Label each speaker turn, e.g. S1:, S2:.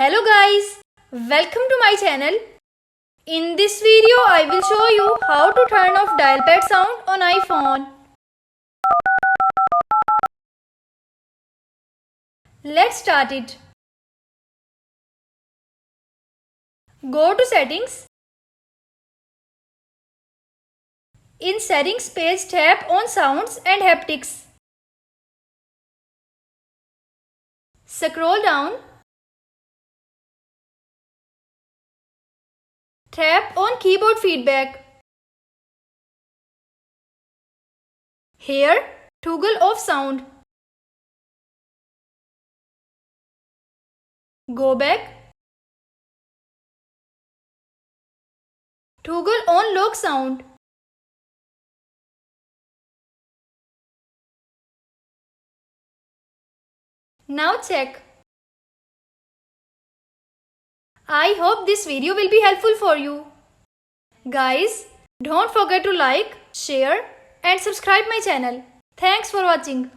S1: Hello guys, welcome to my channel. In this video I will show you how to turn off dial pad sound on iPhone. Let's start it. Go to settings. In settings page, tap on sounds and haptics. Scroll down. Tap on keyboard feedback. Here, toggle off sound. Go back. Toggle on lock sound. Now check. I hope this video will be helpful for you. Guys, don't forget to like, share and subscribe my channel. Thanks for watching.